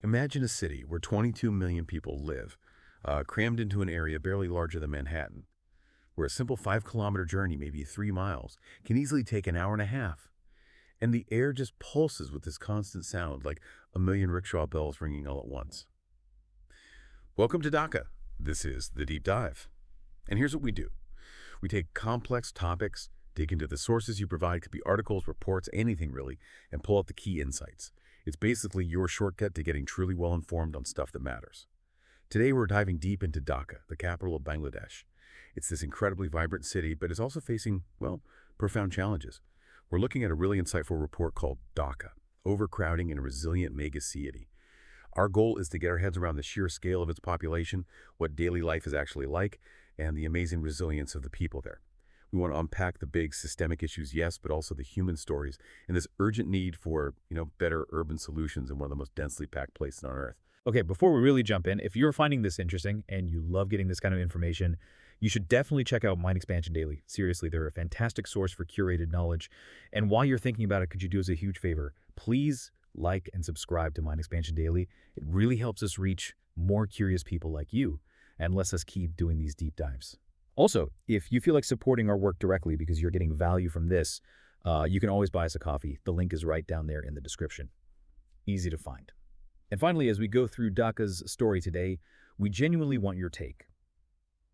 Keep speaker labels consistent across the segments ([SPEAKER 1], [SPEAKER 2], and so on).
[SPEAKER 1] Imagine a city where 22 million people live, crammed into an area barely larger than Manhattan, where a simple 5-kilometer journey, maybe 3 miles, can easily take an hour and a half. And the air just pulses with this constant sound, like a million rickshaw bells ringing all at once. Welcome to Dhaka. This is The Deep Dive. And here's what we do. We take complex topics, dig into the sources you provide, could be articles, reports, anything really, and pull out the key insights. It's basically your shortcut to getting truly well-informed on stuff that matters. Today we're diving deep into Dhaka, the capital of Bangladesh. It's this incredibly vibrant city, but it's also facing, well, profound challenges. We're looking at a really insightful report called Dhaka, Overcrowding in a Resilient Mega City. Our goal is to get our heads around the sheer scale of its population, what daily life is actually like, and the amazing resilience of the people there. We want to unpack the big systemic issues, yes, but also the human stories and this urgent need for, better urban solutions in one of the most densely packed places on Earth.
[SPEAKER 2] Okay, before we really jump in, if you're finding this interesting and you love getting this kind of information, you should definitely check out Mind Expansion Daily. Seriously, they're a fantastic source for curated knowledge. And while you're thinking about it, could you do us a huge favor? Please like and subscribe to Mind Expansion Daily. It really helps us reach more curious people like you and lets us keep doing these deep dives. Also, if you feel like supporting our work directly because you're getting value from this, you can always buy us a coffee. The link is right down there in the description. Easy to find. And finally, as we go through Dhaka's story today, we genuinely want your take.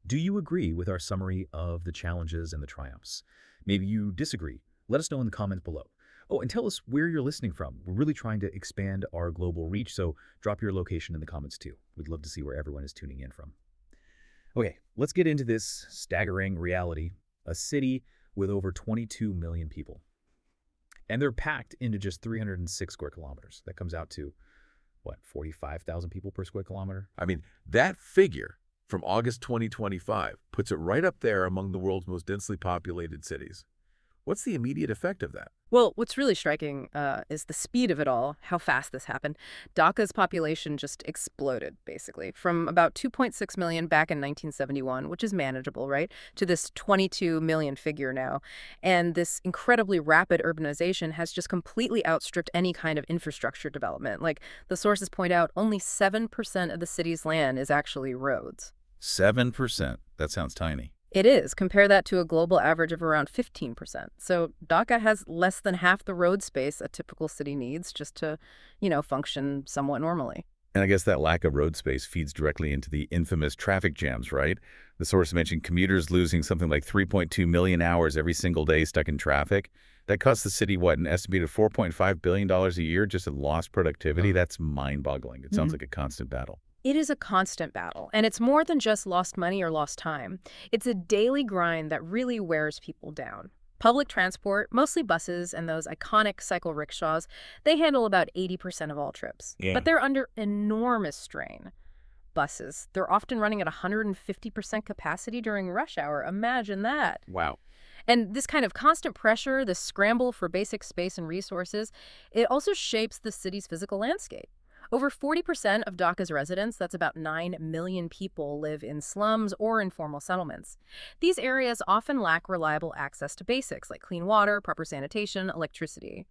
[SPEAKER 2] Do you agree with our summary of the challenges and the triumphs? Maybe you disagree. Let us know in the comments below. Oh, and tell us where you're listening from. We're really trying to expand our global reach, so drop your location in the comments too. We'd love to see where everyone is tuning in from. Okay, let's get into this staggering reality. A city with over 22 million people. And they're packed into just 306 square kilometers. That comes out to, 45,000 people per square kilometer?
[SPEAKER 1] I mean, that figure from August 2025 puts it right up there among the world's most densely populated cities. What's the immediate effect of that?
[SPEAKER 3] Well, what's really striking is the speed of it all, how fast this happened. Dhaka's population just exploded, basically, from about 2.6 million back in 1971, which is manageable, right, to this 22 million figure now. And this incredibly rapid urbanization has just completely outstripped any kind of infrastructure development. Like the sources point out, only 7% of the city's land is actually roads.
[SPEAKER 2] 7%? That sounds tiny.
[SPEAKER 3] It is. Compare that to a global average of around 15%. So Dhaka has less than half the road space a typical city needs just to, function somewhat normally.
[SPEAKER 1] And I guess that lack of road space feeds directly into the infamous traffic jams, right? The source mentioned commuters losing something like 3.2 million hours every single day stuck in traffic. That costs the city, an estimated $4.5 billion a year just in lost productivity? That's mind-boggling. It sounds like a constant battle.
[SPEAKER 3] It is a constant battle, and it's more than just lost money or lost time. It's a daily grind that really wears people down. Public transport, mostly buses and those iconic cycle rickshaws, they handle about 80% of all trips.
[SPEAKER 2] Yeah.
[SPEAKER 3] But they're under enormous strain. Buses, they're often running at 150% capacity during rush hour. Imagine that.
[SPEAKER 1] Wow.
[SPEAKER 3] And this kind of constant pressure, this scramble for basic space and resources, it also shapes the city's physical landscape. Over 40% of Dhaka's residents, that's about 9 million people, live in slums or informal settlements. These areas often lack reliable access to basics like clean water, proper sanitation, electricity.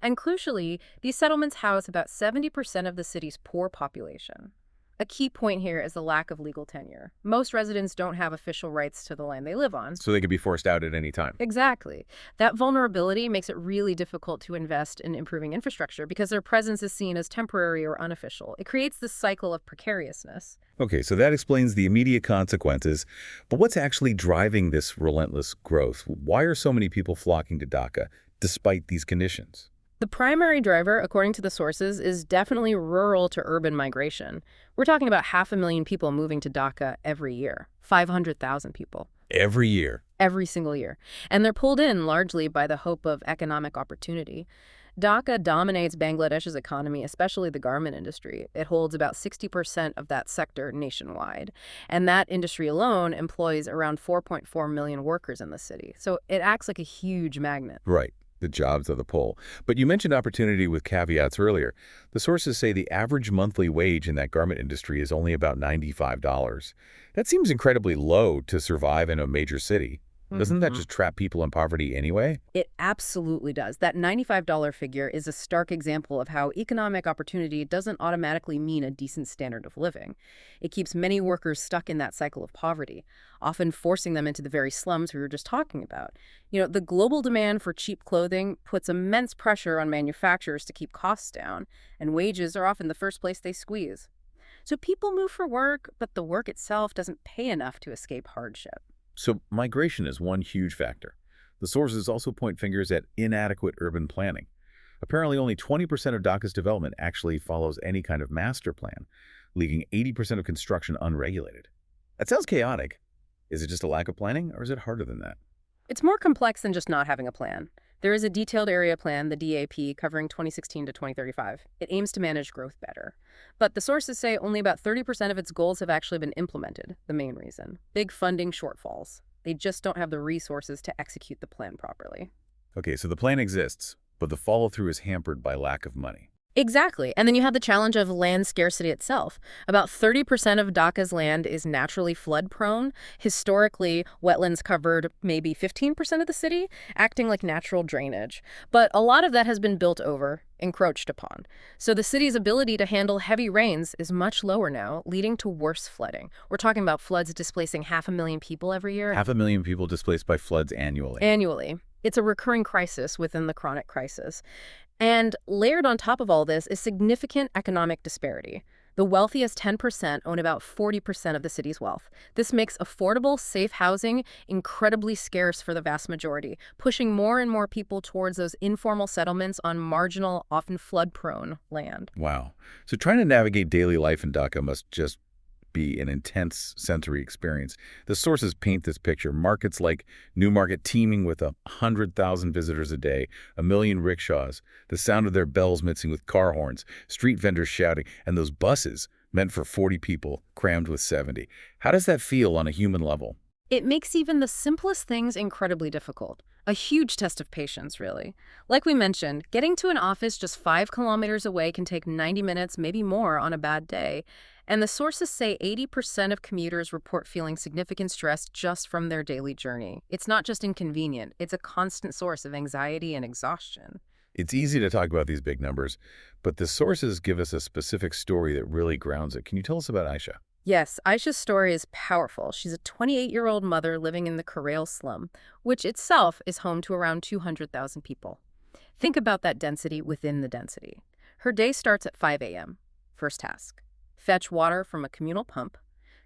[SPEAKER 3] And crucially, these settlements house about 70% of the city's poor population. A key point here is the lack of legal tenure. Most residents don't have official rights to the land they live on.
[SPEAKER 1] So they could be forced out at any time.
[SPEAKER 3] Exactly. That vulnerability makes it really difficult to invest in improving infrastructure because their presence is seen as temporary or unofficial. It creates this cycle of precariousness.
[SPEAKER 1] Okay, so that explains the immediate consequences. But what's actually driving this relentless growth? Why are so many people flocking to Dhaka despite these conditions?
[SPEAKER 3] The primary driver, according to the sources, is definitely rural to urban migration. We're talking about 500,000 people moving to Dhaka every year. 500,000 people.
[SPEAKER 1] Every year?
[SPEAKER 3] Every single year. And they're pulled in largely by the hope of economic opportunity. Dhaka dominates Bangladesh's economy, especially the garment industry. It holds about 60% of that sector nationwide. And that industry alone employs around 4.4 million workers in the city. So it acts like a huge magnet.
[SPEAKER 1] Right. The jobs of the poll. But you mentioned opportunity with caveats earlier. The sources say the average monthly wage in that garment industry is only about $95. That seems incredibly low to survive in a major city. Doesn't that
[SPEAKER 3] Mhm.
[SPEAKER 1] just trap people in poverty anyway?
[SPEAKER 3] It absolutely does. That $95 figure is a stark example of how economic opportunity doesn't automatically mean a decent standard of living. It keeps many workers stuck in that cycle of poverty, often forcing them into the very slums we were just talking about. The global demand for cheap clothing puts immense pressure on manufacturers to keep costs down, and wages are often the first place they squeeze. So people move for work, but the work itself doesn't pay enough to escape hardship.
[SPEAKER 1] So migration is one huge factor. The sources also point fingers at inadequate urban planning. Apparently, only 20% of Dhaka's development actually follows any kind of master plan, leaving 80% of construction unregulated. That sounds chaotic. Is it just a lack of planning, or is it harder than that?
[SPEAKER 3] It's more complex than just not having a plan. There is a detailed area plan, the DAP, covering 2016 to 2035. It aims to manage growth better. But the sources say only about 30% of its goals have actually been implemented, the main reason. Big funding shortfalls. They just don't have the resources to execute the plan properly.
[SPEAKER 1] Okay, so the plan exists, but the follow-through is hampered by lack of money.
[SPEAKER 3] Exactly. And then you have the challenge of land scarcity itself. About 30% of Dhaka's land is naturally flood-prone. Historically, wetlands covered maybe 15% of the city, acting like natural drainage. But a lot of that has been built over, encroached upon. So the city's ability to handle heavy rains is much lower now, leading to worse flooding. We're talking about floods displacing 500,000 people every year.
[SPEAKER 1] 500,000 people displaced by floods annually.
[SPEAKER 3] Annually. It's a recurring crisis within the chronic crisis. And layered on top of all this is significant economic disparity. The wealthiest 10% own about 40% of the city's wealth. This makes affordable, safe housing incredibly scarce for the vast majority, pushing more and more people towards those informal settlements on marginal, often flood-prone land.
[SPEAKER 1] Wow. So trying to navigate daily life in Dhaka must just be an intense sensory experience. The sources paint this picture. Markets like Newmarket teeming with 100,000 visitors a day, 1 million rickshaws, the sound of their bells mixing with car horns, street vendors shouting, and those buses meant for 40 people crammed with 70. How does that feel on a human level?
[SPEAKER 3] It makes even the simplest things incredibly difficult. A huge test of patience, really. Like we mentioned, getting to an office just 5 kilometers away can take 90 minutes, maybe more, on a bad day. And the sources say 80% of commuters report feeling significant stress just from their daily journey. It's not just inconvenient, it's a constant source of anxiety and exhaustion.
[SPEAKER 1] It's easy to talk about these big numbers, but the sources give us a specific story that really grounds it. Can you tell us about Aisha?
[SPEAKER 3] Yes, Aisha's story is powerful. She's a 28-year-old mother living in the Karel slum, which itself is home to around 200,000 people. Think about that density within the density. Her day starts at 5 a.m. First task: fetch water from a communal pump.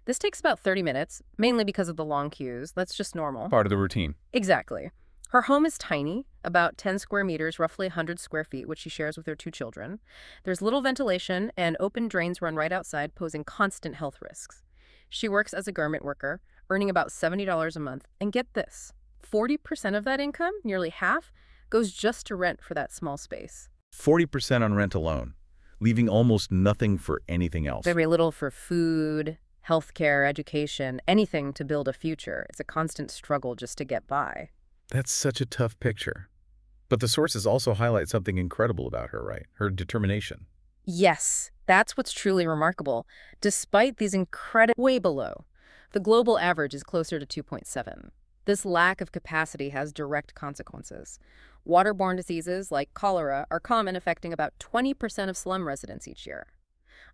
[SPEAKER 3] This takes about 30 minutes, mainly because of the long queues. That's just normal.
[SPEAKER 1] Part of the routine.
[SPEAKER 3] Exactly. Her home is tiny, about 10 square meters, roughly 100 square feet, which she shares with her 2 children. There's little ventilation, and open drains run right outside, posing constant health risks. She works as a garment worker, earning about $70 a month. And get this, 40% of that income, nearly half, goes just to rent for that small space.
[SPEAKER 1] 40% on rent alone, leaving almost nothing for anything else.
[SPEAKER 3] Very little for food, healthcare, education, anything to build a future. It's a constant struggle just to get by.
[SPEAKER 1] That's such a tough picture. But the sources also highlight something incredible about her, right? Her determination.
[SPEAKER 3] Yes, that's what's truly remarkable. Despite these incredible way below, the global average is closer to 2.7. This lack of capacity has direct consequences. Waterborne diseases like cholera are common, affecting about 20% of slum residents each year.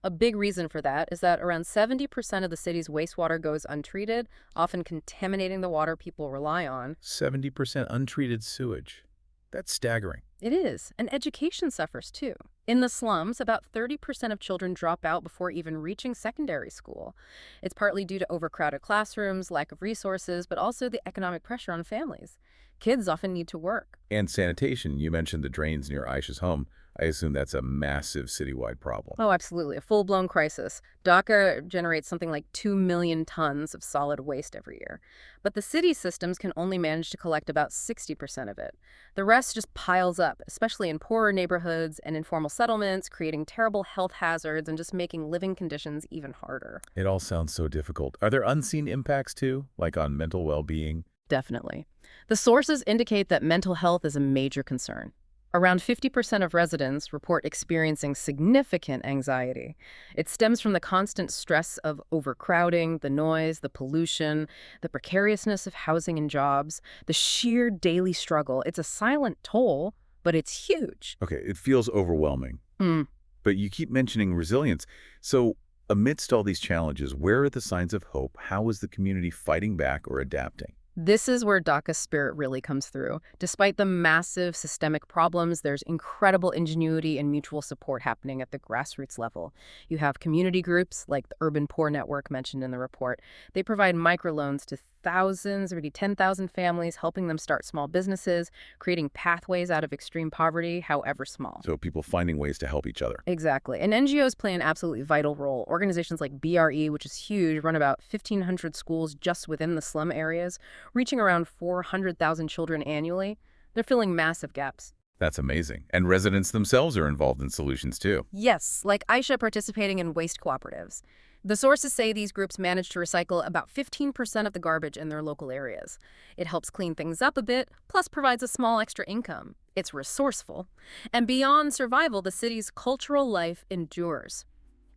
[SPEAKER 3] A big reason for that is that around 70% of the city's wastewater goes untreated, often contaminating the water people rely on.
[SPEAKER 1] 70% untreated sewage. That's staggering.
[SPEAKER 3] It is, and education suffers too. In the slums, about 30% of children drop out before even reaching secondary school. It's partly due to overcrowded classrooms, lack of resources, but also the economic pressure on families. Kids often need to work.
[SPEAKER 1] And sanitation. You mentioned the drains near Aisha's home. I assume that's a massive citywide problem.
[SPEAKER 3] Oh, absolutely. A full-blown crisis. Dhaka generates something like 2 million tons of solid waste every year. But the city systems can only manage to collect about 60% of it. The rest just piles up, especially in poorer neighborhoods and informal settlements, creating terrible health hazards and just making living conditions even harder.
[SPEAKER 1] It all sounds so difficult. Are there unseen impacts too, like on mental well-being?
[SPEAKER 3] Definitely. The sources indicate that mental health is a major concern. Around 50% of residents report experiencing significant anxiety. It stems from the constant stress of overcrowding, the noise, the pollution, the precariousness of housing and jobs, the sheer daily struggle. It's a silent toll, but it's huge.
[SPEAKER 1] Okay, it feels overwhelming.
[SPEAKER 3] Mm.
[SPEAKER 1] But you keep mentioning resilience. So amidst all these challenges, where are the signs of hope? How is the community fighting back or adapting?
[SPEAKER 3] This is where Dhaka's spirit really comes through. Despite the massive systemic problems, there's incredible ingenuity and mutual support happening at the grassroots level. You have community groups like the Urban Poor Network mentioned in the report. They provide microloans to thousands, already 10,000 families, helping them start small businesses, creating pathways out of extreme poverty, however small.
[SPEAKER 1] So people finding ways to help each other.
[SPEAKER 3] Exactly. And NGOs play an absolutely vital role. Organizations like BRE, which is huge, run about 1,500 schools just within the slum areas, reaching around 400,000 children annually. They're filling massive gaps.
[SPEAKER 1] That's amazing. And residents themselves are involved in solutions too.
[SPEAKER 3] Yes, like Aisha participating in waste cooperatives. The sources say these groups manage to recycle about 15% of the garbage in their local areas. It helps clean things up a bit, plus provides a small extra income. It's resourceful. And beyond survival, the city's cultural life endures.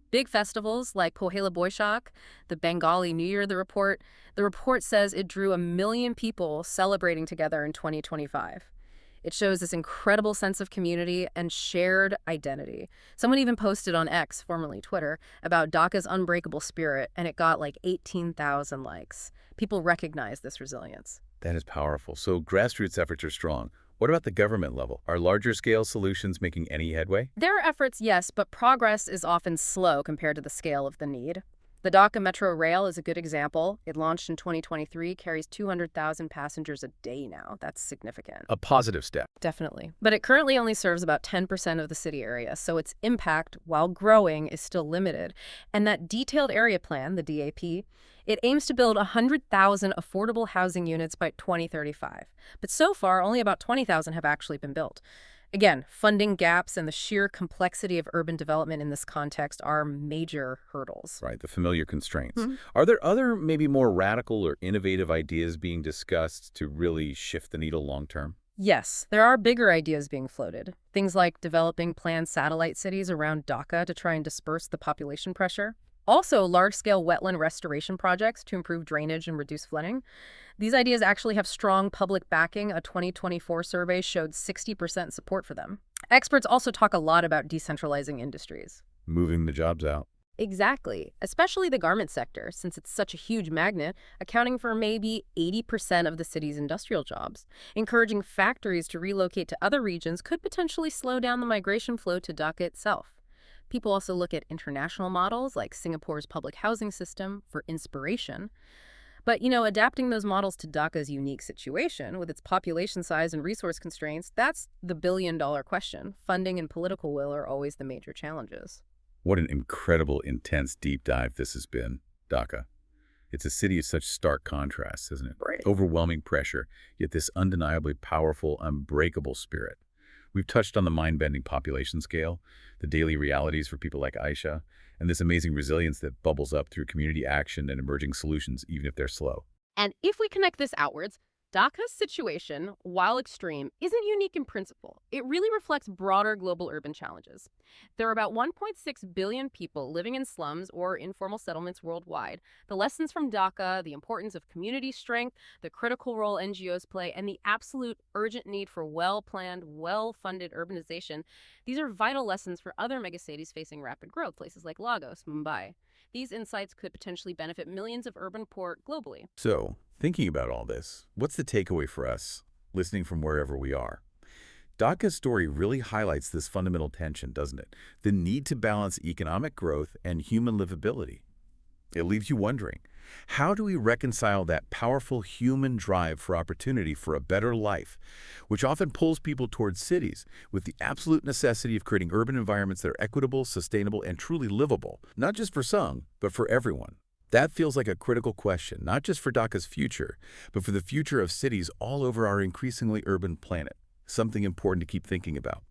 [SPEAKER 3] Big festivals like Pohela Boishak, the Bengali New Year, the report says it drew 1 million people celebrating together in 2025. It shows this incredible sense of community and shared identity. Someone even posted on X, formerly Twitter, about Dhaka's unbreakable spirit, and it got like 18,000 likes. People recognize this resilience.
[SPEAKER 1] That is powerful. So grassroots efforts are strong. What about the government level? Are larger-scale solutions making any headway?
[SPEAKER 3] There are efforts, yes, but progress is often slow compared to the scale of the need. The Dhaka Metro Rail is a good example. It launched in 2023, carries 200,000 passengers a day now. That's significant.
[SPEAKER 1] A positive step.
[SPEAKER 3] Definitely. But it currently only serves about 10% of the city area, so its impact, while growing, is still limited. And that detailed area plan, the DAP, it aims to build 100,000 affordable housing units by 2035. But so far, only about 20,000 have actually been built. Again, funding gaps and the sheer complexity of urban development in this context are major hurdles.
[SPEAKER 1] Right, the familiar constraints. Are there other, maybe more radical or innovative ideas being discussed to really shift the needle long term?
[SPEAKER 3] Yes, there are bigger ideas being floated. Things like developing planned satellite cities around Dhaka to try and disperse the population pressure. Also, large-scale wetland restoration projects to improve drainage and reduce flooding. These ideas actually have strong public backing. A 2024 survey showed 60% support for them. Experts also talk a lot about decentralizing industries.
[SPEAKER 1] Moving the jobs out.
[SPEAKER 3] Exactly, especially the garment sector, since it's such a huge magnet, accounting for maybe 80% of the city's industrial jobs. Encouraging factories to relocate to other regions could potentially slow down the migration flow to Dhaka itself. People also look at international models like Singapore's public housing system for inspiration. But, adapting those models to Dhaka's unique situation with its population size and resource constraints, that's the billion-dollar question. Funding and political will are always the major challenges.
[SPEAKER 1] What an incredible, intense deep dive this has been, Dhaka. It's a city of such stark contrasts, isn't it?
[SPEAKER 3] Right.
[SPEAKER 1] Overwhelming pressure, yet this undeniably powerful, unbreakable spirit. We've touched on the mind-bending population scale, the daily realities for people like Aisha, and this amazing resilience that bubbles up through community action and emerging solutions, even if they're slow.
[SPEAKER 3] And if we connect this outwards, Dhaka's situation, while extreme, isn't unique in principle. It really reflects broader global urban challenges. There are about 1.6 billion people living in slums or informal settlements worldwide. The lessons from Dhaka, the importance of community strength, the critical role NGOs play, and the absolute urgent need for well-planned, well-funded urbanization, these are vital lessons for other megacities facing rapid growth, places like Lagos, Mumbai. These insights could potentially benefit millions of urban poor globally.
[SPEAKER 1] So, thinking about all this, what's the takeaway for us, listening from wherever we are? Dhaka's story really highlights this fundamental tension, doesn't it? The need to balance economic growth and human livability. It leaves you wondering, how do we reconcile that powerful human drive for opportunity for a better life, which often pulls people towards cities, with the absolute necessity of creating urban environments that are equitable, sustainable, and truly livable, not just for some, but for everyone? That feels like a critical question, not just for Dhaka's future, but for the future of cities all over our increasingly urban planet. Something important to keep thinking about.